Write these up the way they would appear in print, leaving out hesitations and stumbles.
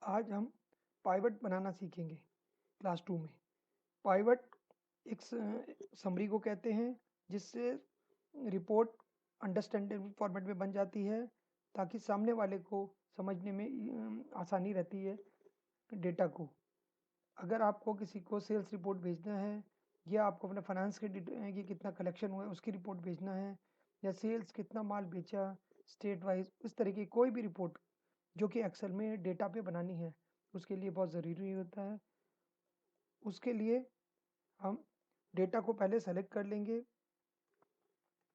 आज हम पाइवट बनाना सीखेंगे क्लास 2 में। पाइवट एक समरी को कहते हैं जिससे रिपोर्ट अंडरस्टैंडेबल फॉर्मेट में बन जाती है ताकि सामने वाले को समझने में आसानी रहती है डेटा को। अगर आपको किसी को सेल्स रिपोर्ट भेजना है या आपको अपने फाइनेंस के कि कितना कलेक्शन हुआ है उसकी रिपोर्ट भेजना है या सेल्स कितना माल बेचा स्टेट वाइज, इस तरह की कोई भी रिपोर्ट जो कि एक्सेल में डेटा पे बनानी है, उसके लिए बहुत ज़रूरी होता है। उसके लिए हम डेटा को पहले सेलेक्ट कर लेंगे।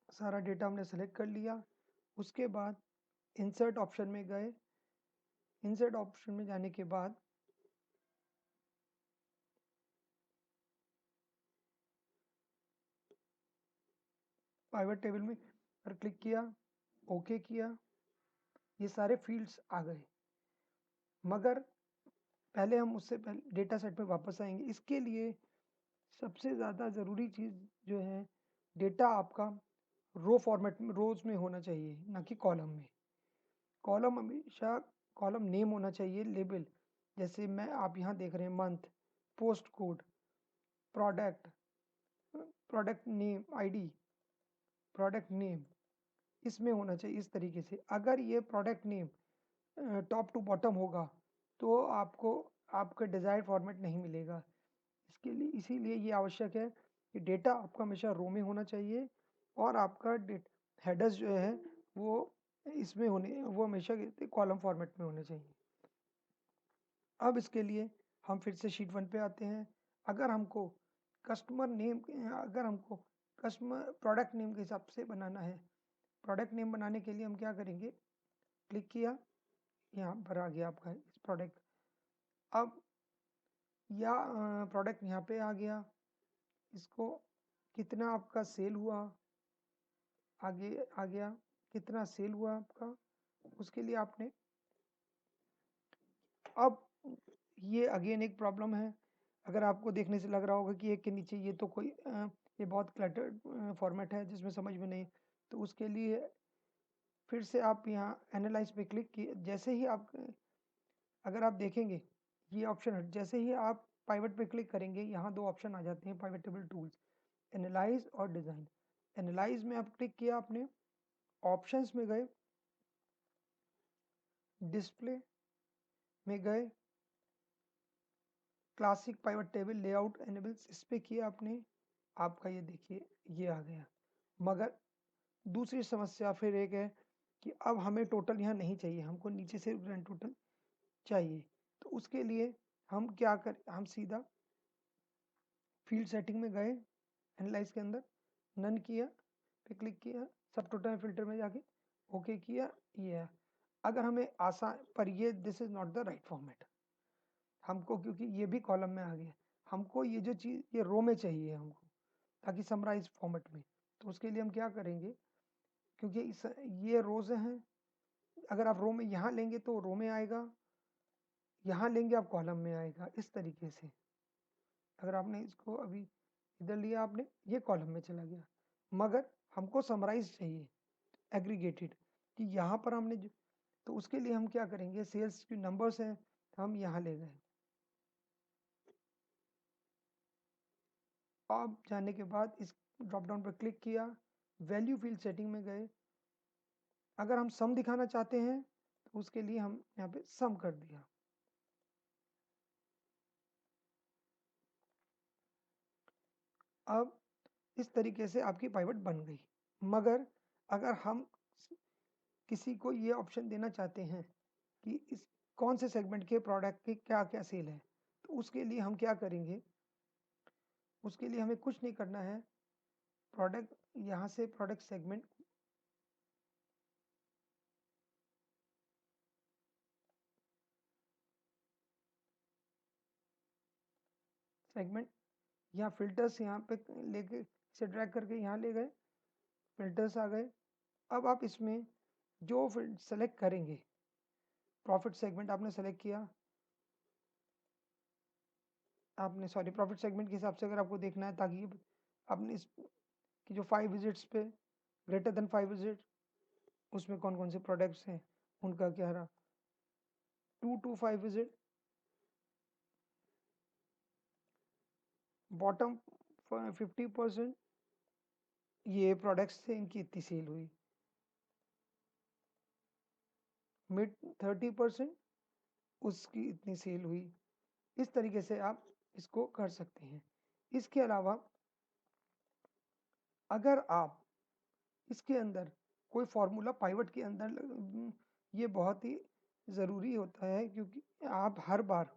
सारा डेटा हमने सेलेक्ट कर लिया। उसके बाद इंसर्ट ऑप्शन में गए। इंसर्ट ऑप्शन में जाने के बाद पाइवट टेबल में पर क्लिक किया, ओके किया। ये सारे फील्ड्स आ गए, मगर पहले हम उससे पहले डेटा सेट में वापस आएंगे। इसके लिए सबसे ज़्यादा ज़रूरी चीज़ जो है, डेटा आपका रो फॉर्मेट में, रोज में होना चाहिए, ना कि कॉलम में। कॉलम हमेशा कॉलम नेम होना चाहिए, लेबल। जैसे मैं आप यहाँ देख रहे हैं month, post code, product, product name ID, product name, इसमें होना चाहिए इस तरीके से। अगर ये product name top to bottom होगा तो आपको आपका डिज़ायर्ड फॉर्मेट नहीं मिलेगा। इसके लिए इसीलिए ये आवश्यक है कि डेटा आपका हमेशा रो में होना चाहिए और आपका हेडर्स जो है वो इसमें होने वो हमेशा कॉलम फॉर्मेट में होने चाहिए। अब इसके लिए हम फिर से शीट 1 पे आते हैं। अगर हमको कस्टमर नेम अगर हमको कस्टमर प्रोडक्ट नेम के हिसाब से बनाना है, प्रोडक्ट नेम बनाने के लिए हम क्या करेंगे, क्लिक किया, यहाँ पर आ गया आपका इस प्रोडक्ट। अब या प्रोडक्ट यहाँ पे आ गया, इसको कितना आपका सेल हुआ, आगे आ गया कितना सेल हुआ आपका, उसके लिए आपने अब ये अगेन एक प्रॉब्लम है। अगर आपको देखने से लग रहा होगा कि एक के नीचे ये तो कोई ये बहुत क्लटर्ड फॉर्मेट है जिसमें समझ में नहीं, तो उसके लिए फिर से आप यहाँ एनालाइज पे क्लिक किए। जैसे ही आप अगर आप देखेंगे ये ऑप्शन है, जैसे ही आप पाइवट पे क्लिक करेंगे यहाँ दो ऑप्शन आ जाते हैं पाइवट टेबल टूल्स, एनालाइज और डिज़ाइन। एनालाइज में आप क्लिक किया, आपने ऑप्शंस में गए, डिस्प्ले में गए, classic pivot table layout enables इस पे किया आपने, आपका ये देखिए ये आ गया। मगर दूसरी समस्या फिर एक है कि अब हमें टोटल यहाँ नहीं चाहिए, हमको नीचे से ग्रैंड टोटल चाहिए। तो उसके लिए हम क्या कर, हम सीधा फील्ड सेटिंग में गए, एनालाइज के अंदर नन किया, पे क्लिक किया, सब टोटल फिल्टर में जाके ओके किया। ये है। अगर हमें आसान, पर ये this is not the right format हमको, क्योंकि ये भी कॉलम में आ गया। हमको ये जो चीज़ ये रो में चाहिए हमको, ताकि समराइज फॉर्मेट में। तो उसके लिए हम क्या करेंगे, क्योंकि ये रोज हैं, अगर आप रो में यहाँ लेंगे तो रो में आएगा, यहाँ लेंगे आप कॉलम में आएगा, इस तरीके से। अगर आपने इसको अभी इधर लिया आपने, ये कॉलम में चला गया, मगर हमको समराइज चाहिए एग्रीगेटेड, कि यहाँ पर हमने जो, तो उसके लिए हम क्या करेंगे, सेल्स की नंबर्स हैं हम यहाँ ले गए। अब जाने के बाद इस ड्रॉप डाउन पर क्लिक किया, वैल्यू फील्ड सेटिंग में गए। अगर हम सम दिखाना चाहते हैं तो उसके लिए हम यहाँ पे सम कर दिया। अब इस तरीके से आपकी पाइवट बन गई। मगर अगर हम किसी को ये ऑप्शन देना चाहते हैं कि इस कौन से सेगमेंट के प्रोडक्ट की क्या क्या सेल है, तो उसके लिए हम क्या करेंगे, उसके लिए हमें कुछ नहीं करना है। प्रोडक्ट, यहाँ से प्रोडक्ट सेगमेंट, सेगमेंट यहाँ फिल्टर्स यहाँ पे लेके इसे ड्रैग करके यहाँ ले गए, फिल्टर्स आ गए। अब आप इसमें जो सेलेक्ट करेंगे, प्रॉफिट सेगमेंट आपने सेलेक्ट किया, आपने सॉरी प्रॉफिट सेगमेंट के हिसाब से अगर आपको देखना है, ताकि आपने इस कि जो 5 विजिट्स पे ग्रेटर देन 5 विजिट, उसमें कौन कौन से प्रोडक्ट्स हैं उनका क्या रहा, 225 is it? बॉटम 50%, ये प्रोडक्ट्स से इनकी इतनी सेल हुई। मिड 30%, उसकी इतनी सेल हुई। इस तरीके से आप इसको कर सकते हैं। इसके अलावा अगर आप इसके अंदर कोई फॉर्मूला पाइवट के अंदर ये बहुत ही ज़रूरी होता है, क्योंकि आप हर बार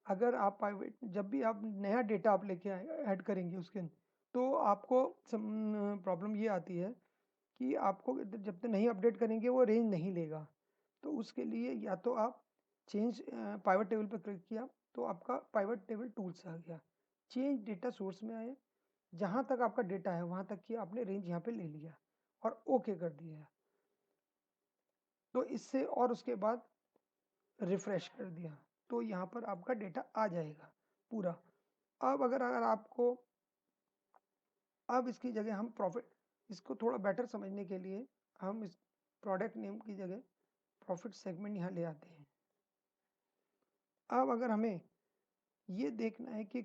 अगर आप पाइवट जब भी आप नया डेटा आप लेके आए ऐड करेंगे उसके अंदर, तो आपको प्रॉब्लम ये आती है कि आपको जब तक नहीं अपडेट करेंगे वो रेंज नहीं लेगा। तो उसके लिए या तो आप चेंज पाइवट टेबल पर क्लिक किया तो आपका पाइवट टेबल टूल्स आ गया। चेंज डेटा सोर्स में आए, जहाँ तक आपका डेटा है वहाँ तक की आपने रेंज यहाँ पे ले लिया और ओके कर दिया। तो इससे और उसके बाद रिफ्रेश कर दिया तो यहाँ पर आपका डेटा आ जाएगा पूरा। अब अगर आपको अब इसकी जगह हम प्रॉफिट, इसको थोड़ा बेटर समझने के लिए हम इस प्रोडक्ट नेम की जगह प्रॉफिट सेगमेंट यहाँ ले आते हैं। अब अगर हमें ये देखना है कि